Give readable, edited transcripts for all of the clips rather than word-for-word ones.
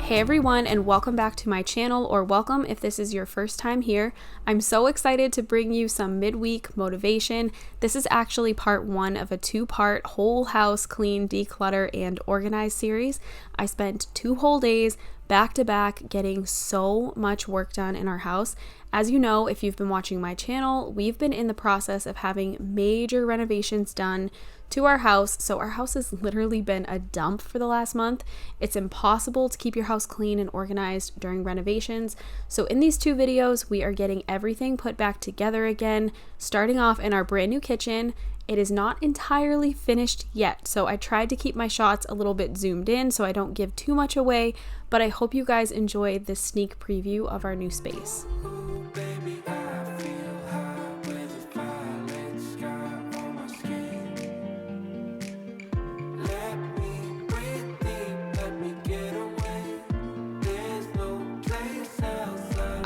Hey everyone, and welcome back to my channel, or welcome if this is your first time here. I'm so excited to bring you some midweek motivation. This is actually part one of a two-part whole house clean, declutter, and organize series. I spent 2 whole days back to back getting so much work done in our house. As you know, if you've been watching my channel, we've been in the process of having major renovations done to our house. So our house has literally been a dump for the last month. It's impossible to keep your house clean and organized during renovations. So in these 2 videos, we are getting everything put back together again, starting off in our brand new kitchen. It is not entirely finished yet, so I tried to keep my shots a little bit zoomed in so I don't give too much away, but I hope you guys enjoy this sneak preview of our new space.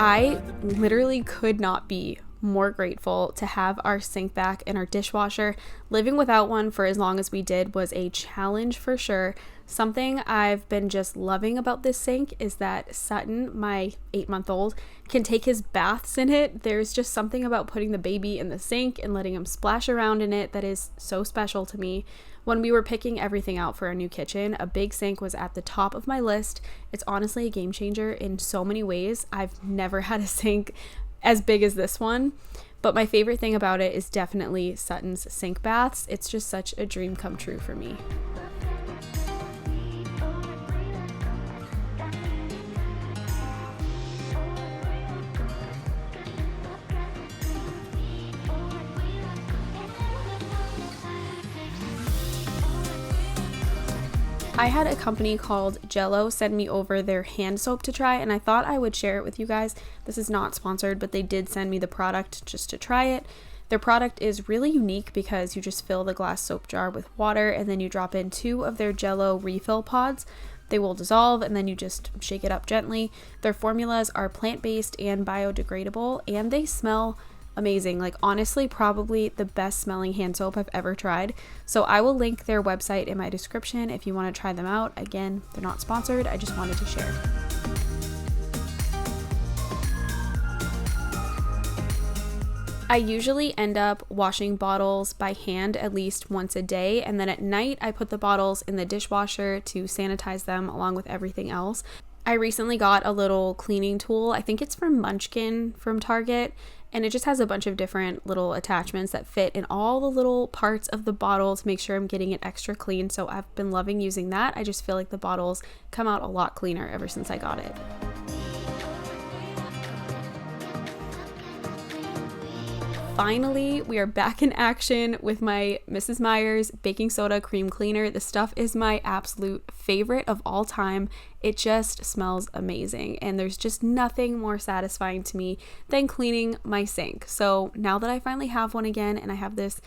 I literally could not be more grateful to have our sink back and our dishwasher. Living without one for as long as we did was a challenge for sure. Something I've been just loving about this sink is that Sutton, my 8-month-old, can take his baths in it. There's just something about putting the baby in the sink and letting him splash around in it that is so special to me. When we were picking everything out for our new kitchen, a big sink was at the top of my list. It's honestly a game changer in so many ways. I've never had a sink as big as this one, but my favorite thing about it is definitely Sutton's sink baths. It's just such a dream come true for me. I had a company called Jello send me over their hand soap to try, and I thought I would share it with you guys. This is not sponsored, but they did send me the product just to try it. Their product is really unique because you just fill the glass soap jar with water and then you drop in 2 of their Jello refill pods. They will dissolve and then you just shake it up gently. Their formulas are plant-based and biodegradable, and they smell amazing. Like, honestly, probably the best smelling hand soap I've ever tried. So I will link their website in my description if you want to try them out. Again, they're not sponsored, I just wanted to share. I usually end up washing bottles by hand at least once a day, and then at night I put the bottles in the dishwasher to sanitize them along with everything else. I recently got a little cleaning tool. I think it's from Munchkin from Target, and it just has a bunch of different little attachments that fit in all the little parts of the bottle to make sure I'm getting it extra clean. So I've been loving using that. I just feel like the bottles come out a lot cleaner ever since I got it. Finally, we are back in action with my Mrs. Meyer's baking soda cream cleaner. This stuff is my absolute favorite of all time. It just smells amazing, and there's just nothing more satisfying to me than cleaning my sink. So now that I finally have one again, and I have this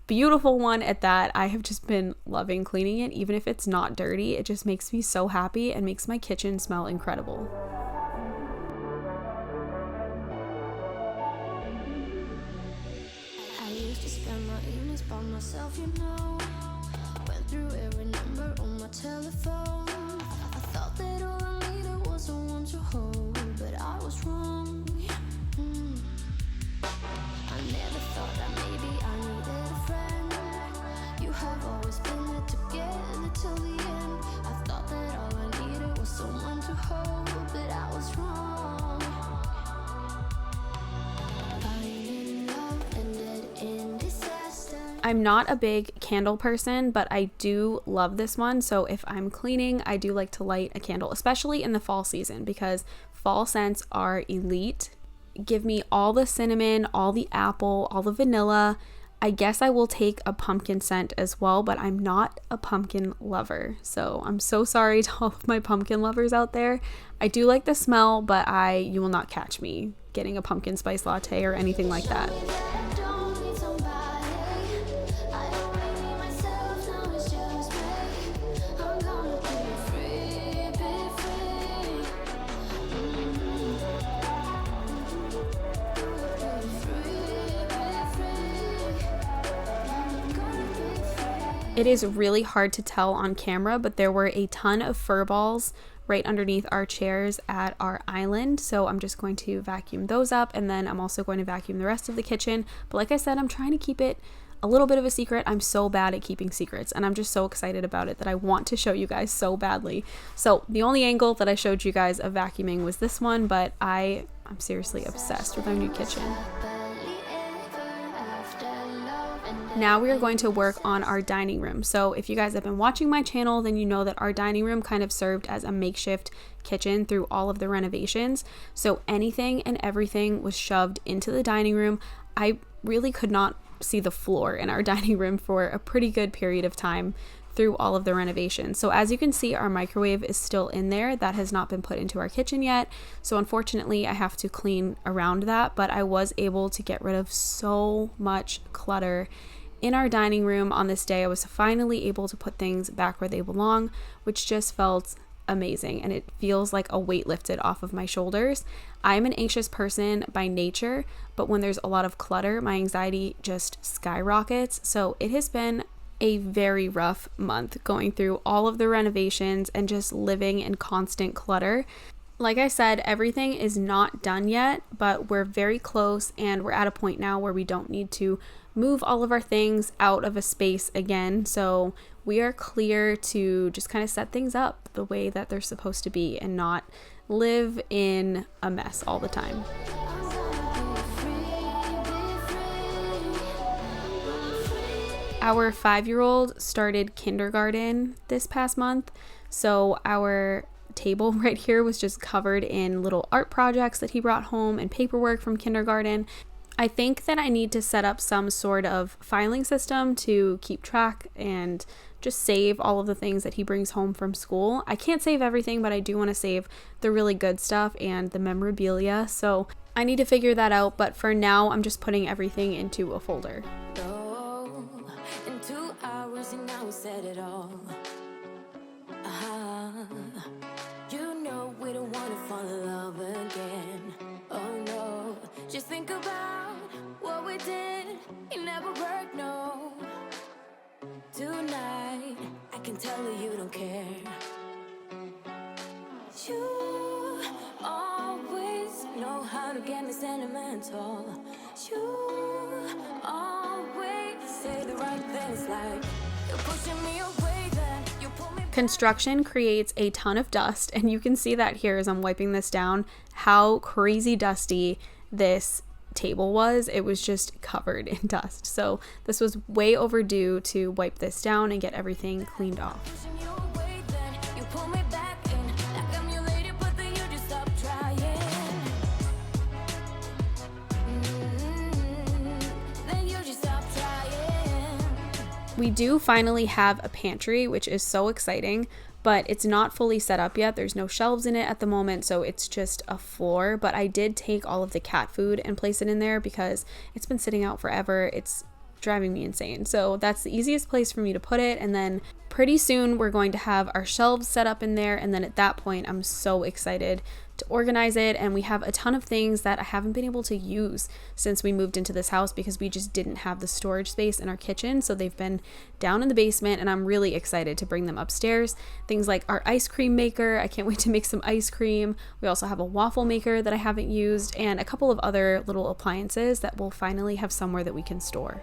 beautiful one at that, I have just been loving cleaning it. Even if it's not dirty, it just makes me so happy and makes my kitchen smell incredible. Myself, you know, went through every number on my telephone. I thought that all I needed was someone to hold, but I was wrong. I never thought that maybe I needed a friend. You have always been there together till the end. I thought that all I needed was someone to hold, but I was wrong. Finding love ended in disaster. I'm not a big candle person, but I do love this one. So if I'm cleaning, I do like to light a candle, especially in the fall season, because fall scents are elite. Give me all the cinnamon, all the apple, all the vanilla. I guess I will take a pumpkin scent as well, but I'm not a pumpkin lover. So I'm so sorry to all of my pumpkin lovers out there. I do like the smell, but you will not catch me getting a pumpkin spice latte or anything like that. It is really hard to tell on camera, but there were a ton of fur balls right underneath our chairs at our island. So I'm just going to vacuum those up, and then I'm also going to vacuum the rest of the kitchen. But like I said, I'm trying to keep it a little bit of a secret. I'm so bad at keeping secrets, and I'm just so excited about it that I want to show you guys so badly. So the only angle that I showed you guys of vacuuming was this one, but I'm seriously obsessed with our new kitchen. Now we are going to work on our dining room. So if you guys have been watching my channel, then you know that our dining room kind of served as a makeshift kitchen through all of the renovations. So anything and everything was shoved into the dining room. I really could not see the floor in our dining room for a pretty good period of time through all of the renovations. So as you can see, our microwave is still in there. That has not been put into our kitchen yet. So unfortunately, I have to clean around that, but I was able to get rid of so much clutter in our dining room on this day. I was finally able to put things back where they belong, which just felt amazing, and it feels like a weight lifted off of my shoulders. I'm an anxious person by nature, but when there's a lot of clutter, my anxiety just skyrockets. So it has been a very rough month going through all of the renovations and just living in constant clutter. Like I said, everything is not done yet, but we're very close, and we're at a point now where we don't need to move all of our things out of a space again. So we are clear to just kind of set things up the way that they're supposed to be and not live in a mess all the time. Our 5-year-old started kindergarten this past month, so our table right here was just covered in little art projects that he brought home and paperwork from kindergarten. I think that I need to set up some sort of filing system to keep track and just save all of the things that he brings home from school. I can't save everything, but I do want to save the really good stuff and the memorabilia, so I need to figure that out. But for now, I'm just putting everything into a folder. In 2 hours and now we said it all. You know we don't wanna fall in love again. Oh no, just think about what we did. It never worked, no. Tonight, I can tell you don't care. You always know how to get me sentimental. You always say the right things, like you're pushing me away, then you pull me. Construction creates a ton of dust, and you can see that here as I'm wiping this down, how crazy dusty this table was. It was just covered in dust. So this was way overdue to wipe this down and get everything cleaned off. We do finally have a pantry, which is so exciting, but it's not fully set up yet. There's no shelves in it at the moment, so it's just a floor. But I did take all of the cat food and place it in there because it's been sitting out forever. It's driving me insane. So that's the easiest place for me to put it. And then pretty soon we're going to have our shelves set up in there. And then at that point, I'm so excited to organize it. And we have a ton of things that I haven't been able to use since we moved into this house because we just didn't have the storage space in our kitchen. So they've been down in the basement, and I'm really excited to bring them upstairs. Things like our ice cream maker. I can't wait to make some ice cream. We also have a waffle maker that I haven't used, and a couple of other little appliances that we'll finally have somewhere that we can store.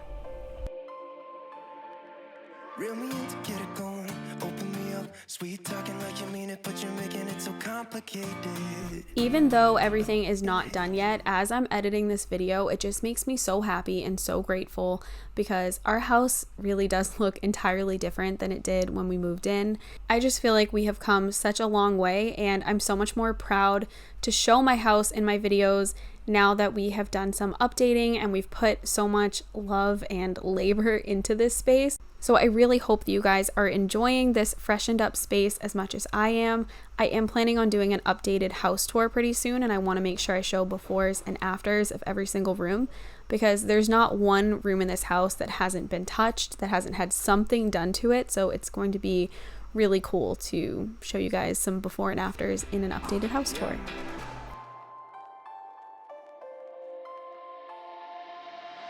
Reel me in to get it going, open me up, sweet talking like you mean it, but you're making it so complicated. Even though everything is not done yet, as I'm editing this video, it just makes me so happy and so grateful because our house really does look entirely different than it did when we moved in. I just feel like we have come such a long way, and I'm so much more proud to show my house in my videos now that we have done some updating and we've put so much love and labor into this space. So I really hope that you guys are enjoying this freshened up space as much as I am. I am planning on doing an updated house tour pretty soon, and I want to make sure I show befores and afters of every single room because there's not one room in this house that hasn't been touched, that hasn't had something done to it. So it's going to be really cool to show you guys some before and afters in an updated house tour.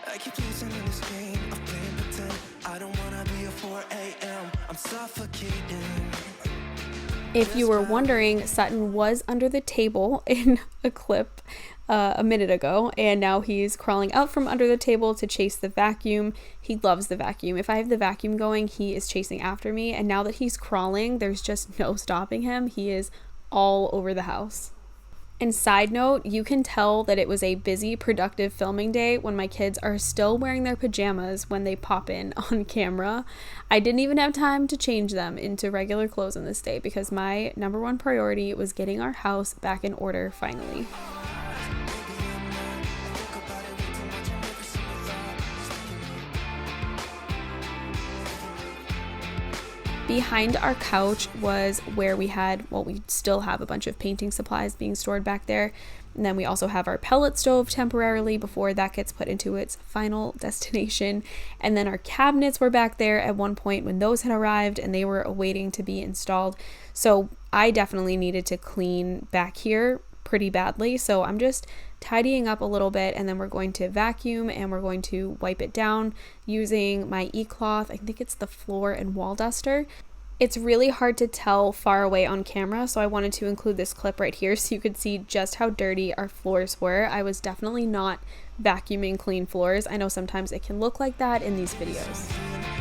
I keep losing in this game of playing pretend. I don't wanna be a 4 4 a.m. I'm suffocating. If you were wondering, Sutton was under the table in a clip a minute ago, and now he's crawling out from under the table to chase the vacuum. He loves the vacuum. If I have the vacuum going, he is chasing after me, and now that he's crawling, there's just no stopping him. He is all over the house. And side note, you can tell that it was a busy, productive filming day when my kids are still wearing their pajamas when they pop in on camera. I didn't even have time to change them into regular clothes on this day because my number one priority was getting our house back in order finally. Behind our couch was where we still have a bunch of painting supplies being stored back there. And then we also have our pellet stove temporarily before that gets put into its final destination. And then our cabinets were back there at one point when those had arrived and they were awaiting to be installed. So I definitely needed to clean back here pretty badly. So I'm just tidying up a little bit, and then we're going to vacuum and we're going to wipe it down using my e-cloth. I think it's the floor and wall duster. It's really hard to tell far away on camera, so I wanted to include this clip right here so you could see just how dirty our floors were. I was definitely not vacuuming clean floors. I know sometimes it can look like that in these videos.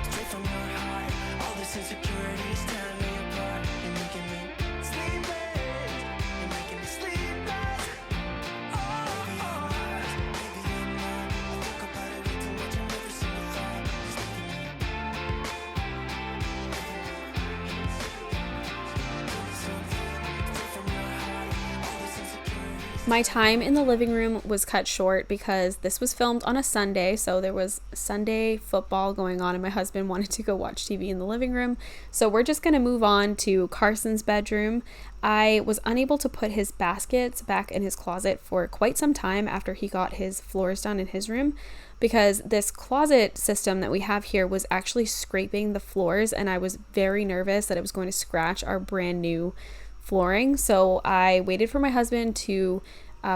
Straight from your heart, all this insecurity is tearing me apart. You're making me sleepless. You're making me sleepless. Maybe I'm not. I think about it way too much. I never seen a thought. It's making me My time in the living room was cut short because this was filmed on a Sunday, so there was Sunday football going on and my husband wanted to go watch TV in the living room. So we're just going to move on to Carson's bedroom. I was unable to put his baskets back in his closet for quite some time after he got his floors done in his room because this closet system that we have here was actually scraping the floors, and I was very nervous that it was going to scratch our brand new flooring. So I waited for my husband to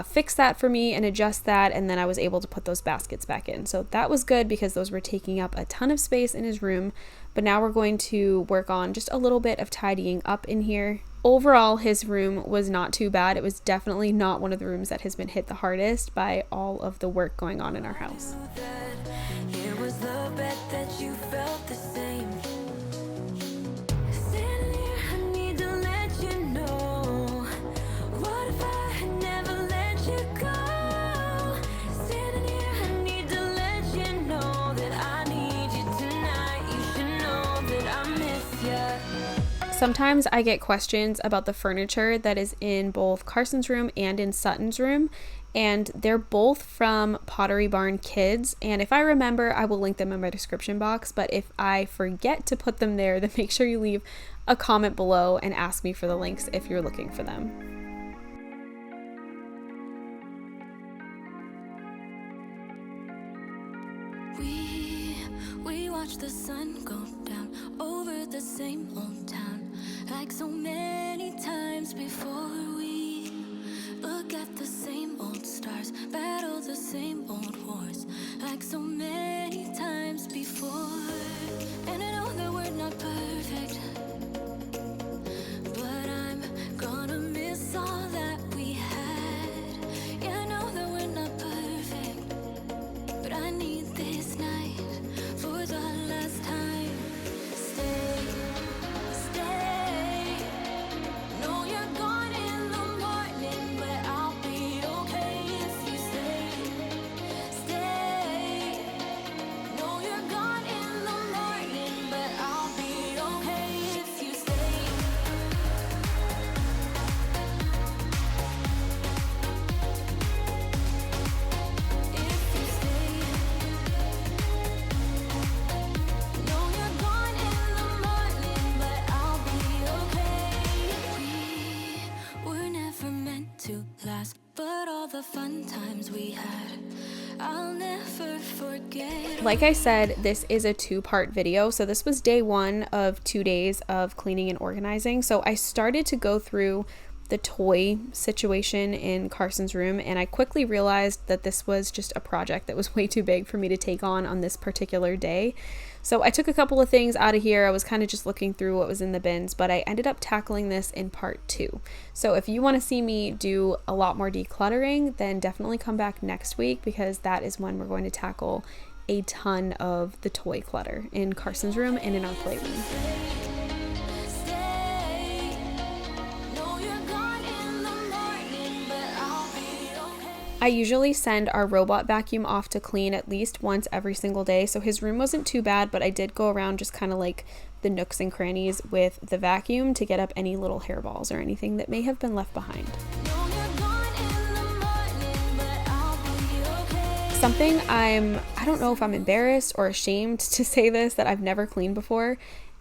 fix that for me and adjust that, and then I was able to put those baskets back in. So that was good because those were taking up a ton of space in his room. But now we're going to work on just a little bit of tidying up in here. Overall, his room was not too bad. It was definitely not one of the rooms that has been hit the hardest by all of the work going on in our house. It was the bet that you felt the same. Sometimes I get questions about the furniture that is in both Carson's room and in Sutton's room, and they're both from Pottery Barn Kids, and if I remember, I will link them in my description box, but if I forget to put them there, then make sure you leave a comment below and ask me for the links if you're looking for them. We watch the sun go down over the same old town, like so many times before. We look at the same old stars, battle the same old wars, like so many times before. And I know that we're not perfect, but I'm gonna miss all that we had. Yeah, I know that we're not perfect, but I need this night for the last time. Stay, stay. No, you're gone in the morning, but I'll be okay if you stay. Stay. No, you're gone in the morning, but I'll be okay if you stay. If you stay. No, you're gone in the morning, but I'll be okay. We were never meant to last, but all the fun times we had, I'll never forget. Like I said, this is a two-part video. So this was day 1 of 2 days of cleaning and organizing. So I started to go through the toy situation in Carson's room, and I quickly realized that this was just a project that was way too big for me to take on this particular day. So I took a couple of things out of here. I was kind of just looking through what was in the bins, but I ended up tackling this in part 2. So if you want to see me do a lot more decluttering, then definitely come back next week, because that is when we're going to tackle a ton of the toy clutter in Carson's room and in our playroom. I usually send our robot vacuum off to clean at least once every single day, so his room wasn't too bad, but I did go around just kind of like the nooks and crannies with the vacuum to get up any little hairballs or anything that may have been left behind. Something I don't know if I'm embarrassed or ashamed to say this, that I've never cleaned before,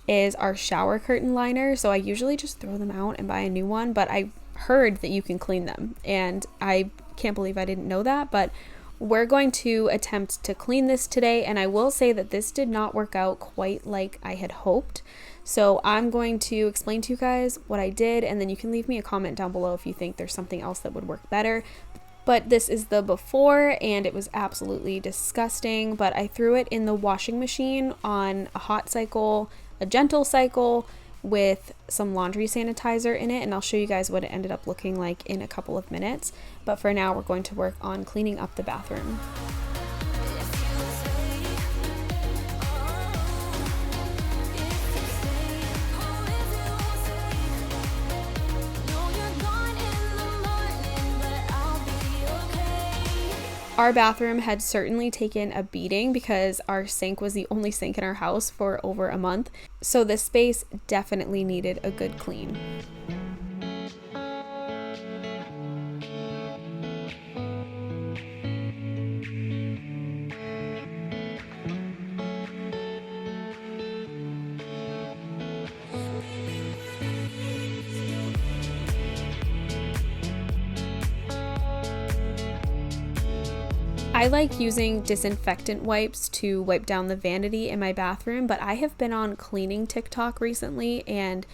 is our shower curtain liner. So I usually just throw them out and buy a new one, but I heard that you can clean them, and I can't believe I didn't know that. But we're going to attempt to clean this today, and I will say that this did not work out quite like I had hoped. So I'm going to explain to you guys what I did, and then you can leave me a comment down below if you think there's something else that would work better. But this is the before, and it was absolutely disgusting. But I threw it in the washing machine on a hot cycle, a gentle cycle, with some laundry sanitizer in it, and I'll show you guys what it ended up looking like in a couple of minutes. But for now, we're going to work on cleaning up the bathroom. Our bathroom had certainly taken a beating because our sink was the only sink in our house for over a month. So this space definitely needed a good clean. I like using disinfectant wipes to wipe down the vanity in my bathroom, but I have been on cleaning TikTok recently, and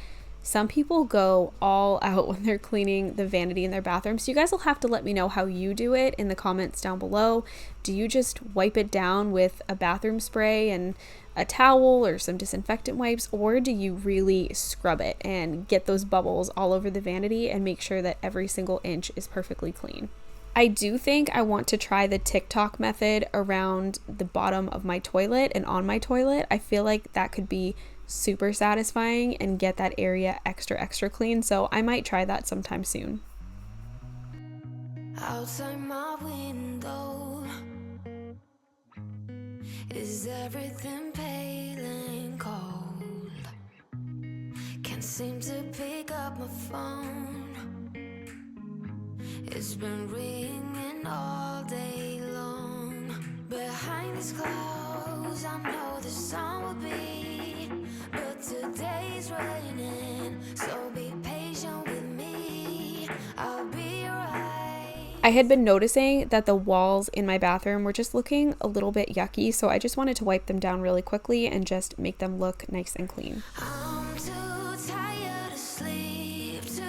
some people go all out when they're cleaning the vanity in their bathroom. So you guys will have to let me know how you do it in the comments down below. Do you just wipe it down with a bathroom spray and a towel or some disinfectant wipes, or do you really scrub it and get those bubbles all over the vanity and make sure that every single inch is perfectly clean? I do think I want to try the TikTok method around the bottom of my toilet and on my toilet. I feel like that could be super satisfying and get that area extra clean, so I might try that sometime soon. Outside my window, is everything pale and cold? Can't seem to pick up my phone. It's been ringing all day long. Behind these clouds, I know the sun will be, but today's raining, so be patient with me. I'll be right. I had been noticing that the walls in my bathroom were just looking a little bit yucky, so I just wanted to wipe them down really quickly and just make them look nice and clean. I'm too tired to sleep, too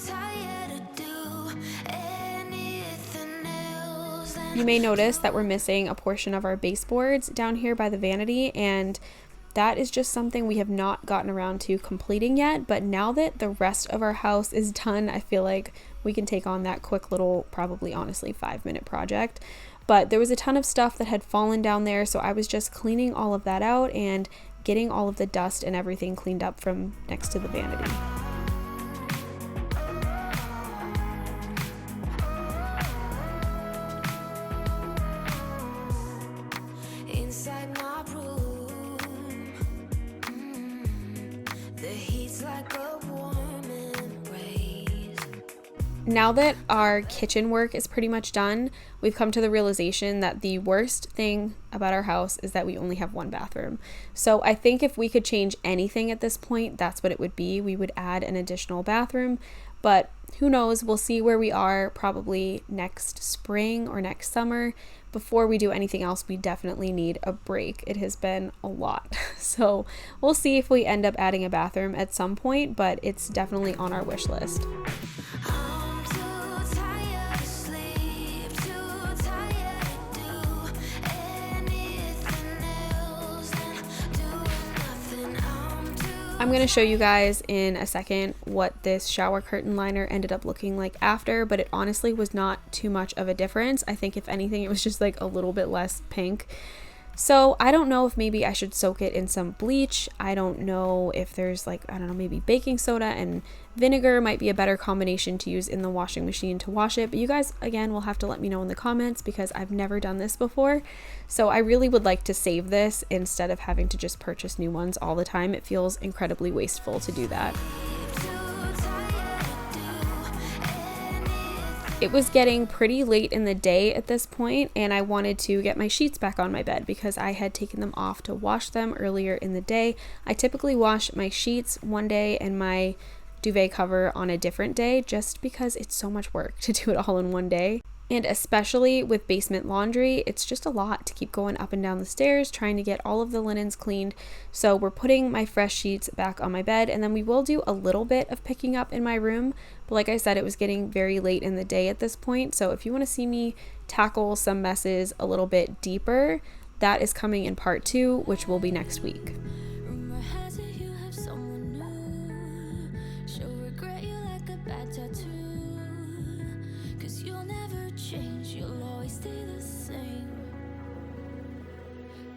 tired to do anything else. You may notice that we're missing a portion of our baseboards down here by the vanity, and that is just something we have not gotten around to completing yet. But now that the rest of our house is done, I feel like we can take on that quick little, probably honestly 5-minute project. But there was a ton of stuff that had fallen down there, so I was just cleaning all of that out and getting all of the dust and everything cleaned up from next to the vanity. Inside my room, the heat's like a warm embrace. Now that our kitchen work is pretty much done, we've come to the realization that the worst thing about our house is that we only have one bathroom. So I think if we could change anything at this point, that's what it would be. We would add an additional bathroom, but who knows? We'll see where we are probably next spring or next summer. Before we do anything else, we definitely need a break. It has been a lot. So we'll see if we end up adding a bathroom at some point, but it's definitely on our wish list. I'm too tired to sleep, too tired to do anything else than do I'm going to show you guys in a second what this shower curtain liner ended up looking like after, but it honestly was not too much of a difference. I think if anything, it was just like a little bit less pink. So I don't know if maybe I should soak it in some bleach. I don't know if there's like, I don't know, maybe baking soda and vinegar might be a better combination to use in the washing machine to wash it. But you guys, again, will have to let me know in the comments because I've never done this before. So I really would like to save this instead of having to just purchase new ones all the time. It feels incredibly wasteful to do that. It was getting pretty late in the day at this point, and I wanted to get my sheets back on my bed because I had taken them off to wash them earlier in the day. I typically wash my sheets one day and my duvet cover on a different day just because it's so much work to do it all in one day. And especially with basement laundry, it's just a lot to keep going up and down the stairs trying to get all of the linens cleaned. So we're putting my fresh sheets back on my bed, and then we will do a little bit of picking up in my room. But like I said, it was getting very late in the day at this point. So if you want to see me tackle some messes a little bit deeper, that is coming in part 2, which will be next week. Rumor has it you have someone new. She'll regret you like a bad tattoo. 'Cause you'll never change, you'll always stay the same.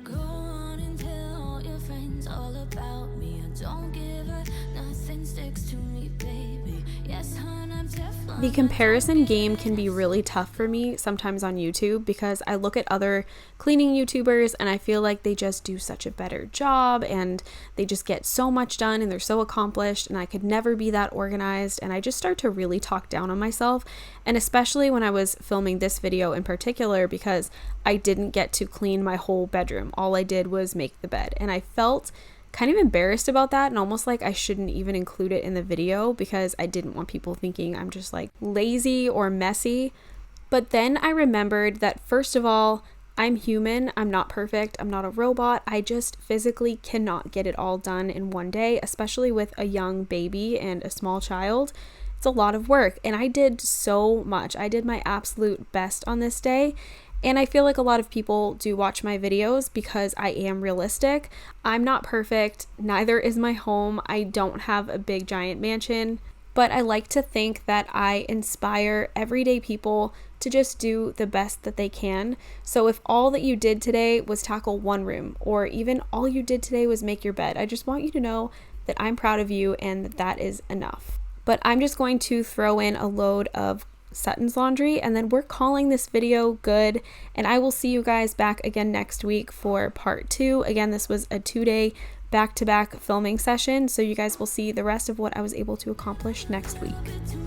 Go on and tell all your friends all about me. I don't give a nothing sticks to me, baby. Yes, hon, I'm Teflon. The comparison game can be really tough for me sometimes on YouTube because I look at other cleaning YouTubers and I feel like they just do such a better job and they just get so much done and they're so accomplished, and I could never be that organized, and I just start to really talk down on myself. And especially when I was filming this video in particular, because I didn't get to clean my whole bedroom. All I did was make the bed, and I felt kind of embarrassed about that and almost like I shouldn't even include it in the video because I didn't want people thinking I'm just like lazy or messy. But then I remembered that, first of all, I'm human, I'm not perfect, I'm not a robot. I just physically cannot get it all done in one day, especially with a young baby and a small child. It's a lot of work, and I did so much. I did my absolute best on this day. And I feel like a lot of people do watch my videos because I am realistic. I'm not perfect, neither is my home. I don't have a big giant mansion, but I like to think that I inspire everyday people to just do the best that they can. So if all that you did today was tackle one room, or even all you did today was make your bed, I just want you to know that I'm proud of you and that is enough. But I'm just going to throw in a load of Sutton's laundry, and then we're calling this video good, and I will see you guys back again next week for part 2. Again, this was a 2-day back-to-back filming session, so you guys will see the rest of what I was able to accomplish next week. Good to